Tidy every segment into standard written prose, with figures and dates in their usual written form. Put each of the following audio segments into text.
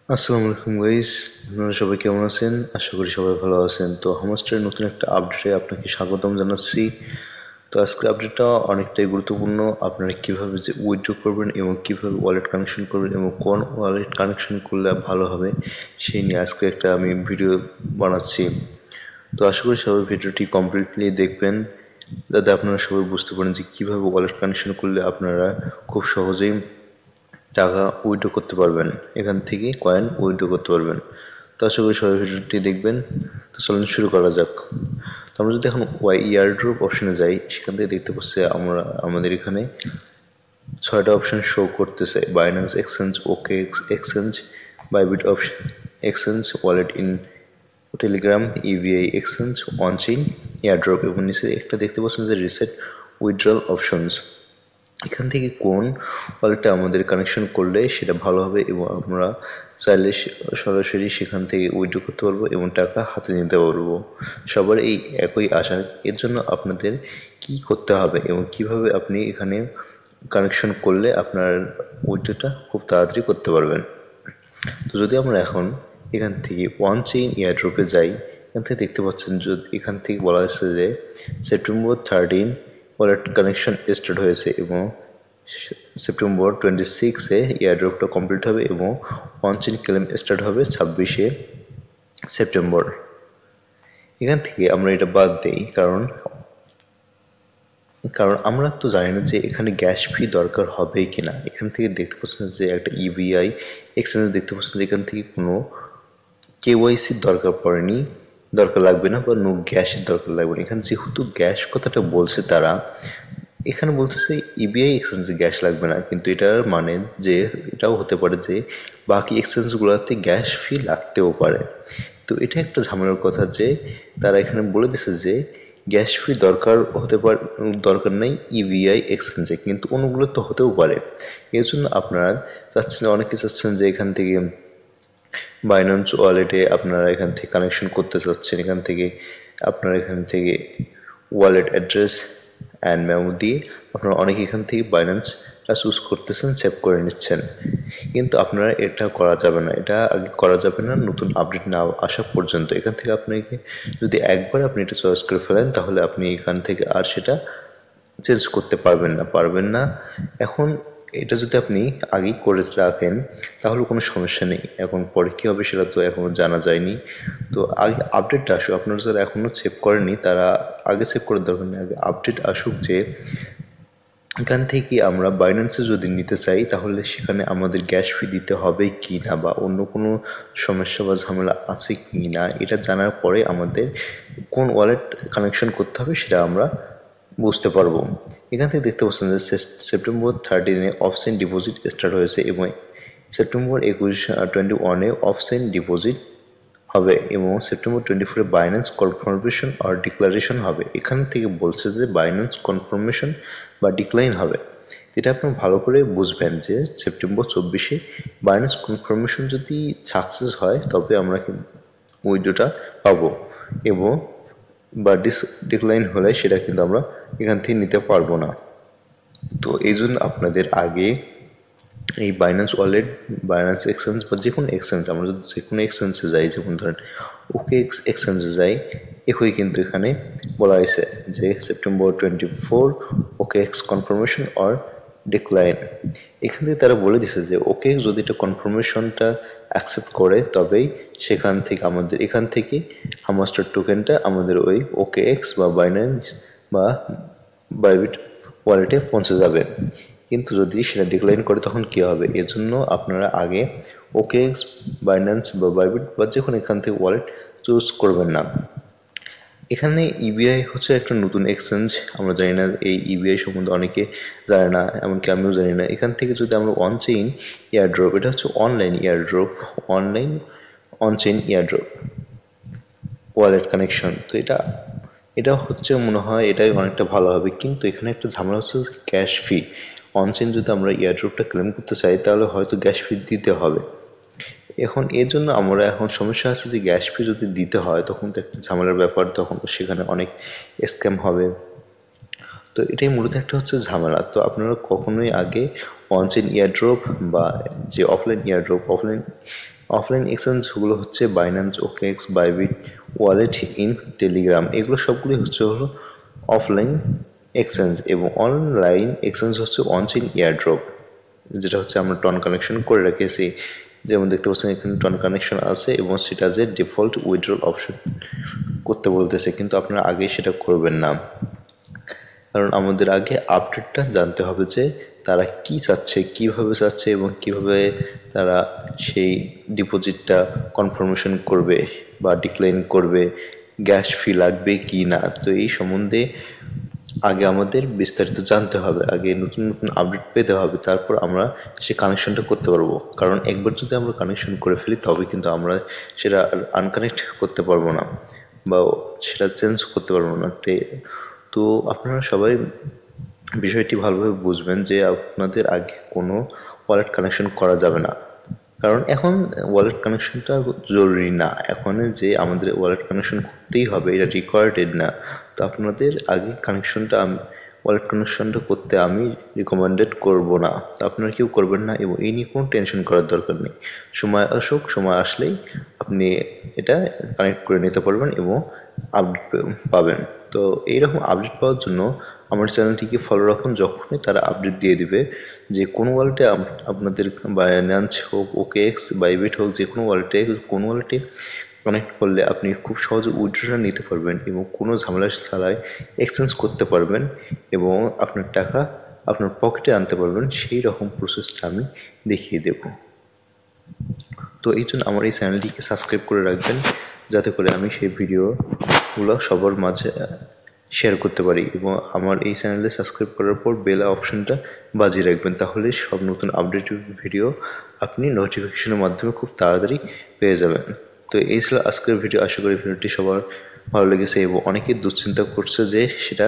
আসসালামু আলাইকুম গাইস, আপনারা সবাই কেমন আছেন? আশা করি সবাই ভালো আছেন। তো হামাস্টারের নতুন একটা আপডেটে আপনাকে স্বাগতম জানাচ্ছি। তো আজকের আপডেটটা অনেকটাই গুরুত্বপূর্ণ। আপনারা কিভাবে যে উইথড্র করবেন এবং কিভাবে ওয়ালেট কানেকশন করবেন এবং কোন ওয়ালেট কানেকশন করলে ভালো হবে সেই নিয়ে আজকে একটা আমি ভিডিও বানাচ্ছি। তো আশা করি সবাই ভিডিওটি কমপ্লিটলি দেখবেন, যাতে আপনারা সবাই বুঝতে পারেন যে কীভাবে ওয়ালেট কানেকশন করলে আপনারা খুব সহজেই টাকা উইথড্র করতে পারবেন, এখান থেকে কয়েন উইথড্র করতে পারবেন। তো আশা করি সবাই ভিডিওটি দেখবেন। তো চলুন শুরু করা যাক। তো আমরা যদি এখন ইয়ারড্রপ অপশনে যাই, সেখান থেকে দেখতে পাচ্ছি আমাদের এখানে 6টা অপশন শো করতেছে: Binance exchange, okay exchange, Bybit option exchange, wallet in Telegram, EVI exchange, onchain, airdrop এবং নিচে একটা দেখতে পাচ্ছেন যে রিসেট উইথড্রল অপশনস। এখান থেকে কোন ওয়ালেটটা আমাদের কানেকশন করলে সেটা ভালো হবে এবং আমরা চাইলে সরাসরি সেখান থেকে উইথড্র করতে পারবো এবং টাকা হাতে নিতে পারবো। সবার এই একই আশা। এর জন্য আপনাদের কি করতে হবে এবং কিভাবে আপনি এখানে কানেকশন করলে আপনার উইথড্রটা খুব তাড়াতাড়ি করতে পারবেন। তো যদি আমরা এখন এখান থেকে ওয়ান চেইন এয়ারড্রপে যাই, এখান থেকে দেখতে পাচ্ছেন এখান থেকে বলা হয়েছে যে সেপ্টেম্বর 13 ওয়ালেট কানেকশন স্টার্ট হয়েছে এবং সেপ্টেম্বর 26-এ এয়ারড্রপটা কমপ্লিট হবে এবং ওয়ান চেইন ক্লেম স্টার্ট হবে 26শে সেপ্টেম্বর। এখান থেকে আমরা এটা বাদ দিই, কারণ আমরা তো জানি না যে এখানে গ্যাস ফি দরকার হবে কিনা। এখান থেকে দেখতে পাচ্ছেন যে একটা ইভিআই এক্সচেঞ্জ দেখতে পাচ্ছেন যে এখান থেকে কোনো কেওয়াইসির দরকার লাগবে না বা নো গ্যাসের দরকার লাগবে না। এখানে যেহেতু গ্যাস কথাটা বলছে তারা, এখানে বলতেছে ইবিআই এক্সচেঞ্জে গ্যাস লাগবে না, কিন্তু এটার মানে যে এটাও হতে পারে যে বাকি এক্সচেঞ্জগুলোতে গ্যাস ফি লাগতেও পারে। তো এটা একটা ঝামেলার কথা যে তারা এখানে বলে দিছে যে গ্যাস ফি দরকার নেই ইভিআই এক্সচেঞ্জে, কিন্তু অন্যগুলো তো হতেও পারে। এর জন্য আপনারা অনেকে চাচ্ছেন যে এখান থেকে বাইন্যান্স ওয়ালেটে আপনারা এখান থেকে কানেকশন করতে চাচ্ছেন, এখান থেকে ওয়ালেট অ্যাড্রেস অ্যান্ড মেমো দিয়ে আপনারা অনেকে এখান থেকে বাইন্যান্সটা চুজ করতেছেন, সেভ করে নিচ্ছেন। কিন্তু আপনারা এটা করা যাবে না, এটা আগে করা যাবে না নতুন আপডেট না আসা পর্যন্ত। এখান থেকে আপনাকে যদি একবার আপনি এটা চয়েস করে ফেলেন, তাহলে আপনি এখান থেকে আর সেটা চেঞ্জ করতে পারবেন না। এখন এটা যদি আপনি আগেই করে রাখেন তাহলে কোনো সমস্যা নেই। এখন পরে কী হবে সেটা তো এখনও জানা যায়নি। তো আগে আপডেটটা আসুক, আপনারা যারা এখনও সেভ করেননি তারা আগে সেভ করার দরকার নেই, আগে আপডেট আসুক যে এখান থেকে আমরা বাইন্যান্সে যদি নিতে চাই তাহলে সেখানে আমাদের গ্যাস ফি দিতে হবে কি না বা অন্য কোনো সমস্যা বা ঝামেলা আছে কি না, এটা জানার পরে আমাদের কোন ওয়ালেট কানেকশন করতে হবে সেটা আমরা বুঝতে পারবো। এখান থেকে দেখতে পাচ্ছেন যে সেপ্টেম্বর 13-এ অফচেইন ডিপোজিট স্টার্ট হয়েছে এবং সেপ্টেম্বর 21-এ অফচেইন ডিপোজিট হবে এবং সেপ্টেম্বর 24-এ বাইন্যান্স কনফার্মেশন আর ডিক্লারেশন হবে। এখান থেকে বলছে যে বাইন্যান্স কনফার্মেশন বা ডিক্লাইন হবে। এটা আপনি ভালো করে বুঝবেন যে সেপ্টেম্বর 24-এ বাইন্যান্স কনফার্মেশন যদি সাকসেস হয় তবে আমরা উইথড্রটা পাবো এবং ডিক্লাইন হলে সেটা কিন্তু আমরা এখান থেকে নিতে পারবো না। তো এই জন্য আপনাদের আগে এই বাইন্যান্স ওয়ালেট, বাইন্যান্স এক্সচেঞ্জ বা যে কোনো এক্সচেঞ্জ, আমরা যদি যে কোনো এক্সচেঞ্জে যাই, যেমন ধরেন ওকে এক্সচেঞ্জে যাই, একই কিন্তু এখানে বলা হয়েছে যে September 24 okay x confirmation or decline. এখান থেকে তারা বলে দিছে যে ওকে যদি এটা কনফার্মেশনটা অ্যাকসেপ্ট করে তবেই এখান থেকে হামাস্টার টোকেনটা আমাদের ওই ওকে এক্স বা বাইন্যান্স বা বাইবিট ওয়ালেটে পৌঁছে যাবে। কিন্তু যদি সেটা ডিক্লাইন করে তখন কি হবে? এর জন্য আপনারা আগে ওকেএক্স, বাইন্যান্স বা বাইবিট বা যে কোনো এখান থেকে ওয়ালেট চুজ করবেন না। এখানে ইবিআই হচ্ছে একটা নতুন এক্সচেঞ্জ, আমরা জানি না এই ইবিআই সম্বন্ধে, অনেকে জানে না, এমনকি আমিও জানি না। এখান থেকে যদি আমরা অন চেইন এয়ারড্রপ, এটা হচ্ছে online airdrop, online on chain airdrop wallet connection. তো এটা হচ্ছে মনে হয় এটাই অনেকটা ভালো হবে, কিন্তু এখানে একটা ঝামেলা হচ্ছে গ্যাস ফি। অনচেন যদি আমরা এয়ারড্রপটা ক্লেম করতে চাই তাহলে হয়তো গ্যাস ফি দিতে হবে। এখন এর জন্য আমরা এখন সমস্যা আছে যে গ্যাস ফি যদি দিতে হয় তখন তো একটা ঝামেলার ব্যাপার, তখন সেখানে অনেক স্ক্যাম হবে। তো এটাই মূলত একটা হচ্ছে ঝামেলা। তো আপনারা কখনোই আগে অনচেন এয়ারড্রপ বা যে অফলাইন অফলাইন এক্সচেঞ্জ গুলো হচ্ছে Binance, OKX, Bybit, wallet, in, Telegram, এগুলো সবগুলি হলো অফলাইন এক্সচেঞ্জ। এবং অনলাইন এক্সচেঞ্জ হচ্ছে অনচেইন এয়ারড্রপ, যেটা হচ্ছে আমরা টন কানেকশন করে রেখেছি। যেমন দেখতে পাচ্ছেন এখানে টন কানেকশন আছে এবং সেটা যে ডিফল্ট উইথড্রল অপশন করতে বলতেছে, কিন্তু আপনারা আগে সেটা করবেন না, কারণ আমাদের আগে আপডেটটা জানতে হবে যে তারা কি চাচ্ছে, কিভাবে চাচ্ছে এবং কিভাবে তারা সেই ডিপোজিটটা কনফার্মেশন করবে বা ডিক্লাইন করবে, গ্যাস ফি লাগবে কি না। তো এই সম্বন্ধে আগে আমাদের বিস্তারিত জানতে হবে, আগে নতুন নতুন আপডেট পেতে হবে, তারপর আমরা সে কানেকশনটা করতে পারবো। কারণ একবার যদি আমরা কানেকশন করে ফেলি তবে কিন্তু আমরা সেটা আনকানেক্ট করতে পারবো না বা সেটা চেঞ্জ করতে পারবো না। তো আপনারা সবাই বিষয়টি ভালোভাবে বুঝবেন যে আপনাদের আগে কোনো ওয়ালেট কানেকশন করা যাবে না, কারণ এখন ওয়ালেট কানেকশনটা জরুরি না, এখন যে আমাদের ওয়ালেট কানেকশন করতেই হবে এটা রিকোয়ার্ডেড না। তো আপনাদের আগে কানেকশনটা ওয়ালেট কানেকশনটা করতে আমি রিকমেন্ডেড করব না, তো আপনারা কেউ করবেন না এবং এই নিয়ে কোনো টেনশন করার দরকার নেই। সময় আসুক, সময় আসলেই আপনি এটা কানেক্ট করে নিতে পারবেন এবং আপডেট পাবেন। তো এইরকম আপডেট পাওয়ার জন্য আমার চ্যানেলটিকে ফলো রাখুন, যখনই তারা আপডেট দিয়ে দিবে যে কোন ওয়ালেটে আপনাদের বাইন্যান্স হোক, ওকেএক্স, বাইবিট হোক, যে কোনো ওয়ালেটে কানেক্ট করলে আপনি খুব সহজে উইথড্রটা নিতে পারবেন এবং কোনো ঝামেলা ছাড়াই এক্সচেঞ্জ করতে পারবেন এবং আপনার টাকা আপনার পকেটে আনতে পারবেন, সেই রকম প্রসেসটা আমি দেখিয়ে দেব। তো এই জন্য আমার এই চ্যানেলটিকে সাবস্ক্রাইব করে রাখবেন, যাতে করে আমি সেই ভিডিওগুলো সবার মাঝে শেয়ার করতে পারি। এবং আমার এই চ্যানেলে সাবস্ক্রাইব করার পর বেল অপশনটা বাজিয়ে রাখবেন, তাহলে সব নতুন আপডেটেড ভিডিও আপনি নোটিফিকেশনের মাধ্যমে খুব তাড়াতাড়ি পেয়ে যাবেন। তো এই ছিল আজকের ভিডিও, আশা করি ভিডিওটি সবার ভালো লেগেছে এবং অনেকেই দুশ্চিন্তা করছে যে সেটা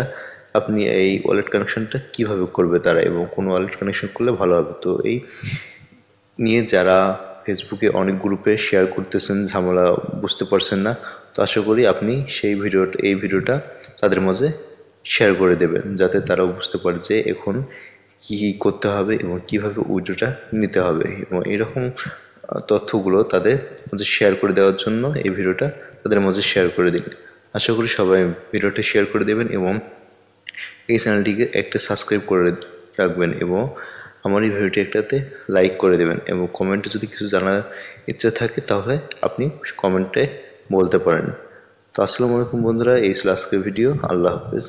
আপনি এই ওয়ালেট কানেকশনটা কিভাবে করবে তারা এবং কোন ওয়ালেট কানেকশন করলে ভালো হবে। তো এই নিয়ে যারা ফেসবুকে অনেক গ্রুপে শেয়ার করতেছেন, ঝামেলা বুঝতে পারছেন না, তো আশা করি আপনি এই ভিডিওটা তাদের মাঝে শেয়ার করে দেবেন, যাতে তারাও বুঝতে পারে যে এখন কি করতে হবে এবং কিভাবে উইথড্রটা নিতে হবে। এবং এরকম তথ্যগুলো তাদের মাঝে শেয়ার করে দেওয়ার জন্য এই ভিডিওটা তাদের মাঝে শেয়ার করে দিন। আশা করি সবাই ভিডিওটা শেয়ার করে দেবেন এবং এই চ্যানেলটিকে একটা সাবস্ক্রাইব করে রাখবেন এবং আমার এই ভিডিওটি একটাতে লাইক করে দেবেন এবং কমেন্টে যদি কিছু জানার ইচ্ছা থাকে তাহলে আপনি কমেন্টে বলতে পারেন। তো আসসালামু আলাইকুম বন্ধুরা, এই ছিল আজকের ভিডিও। আল্লাহ হাফেজ।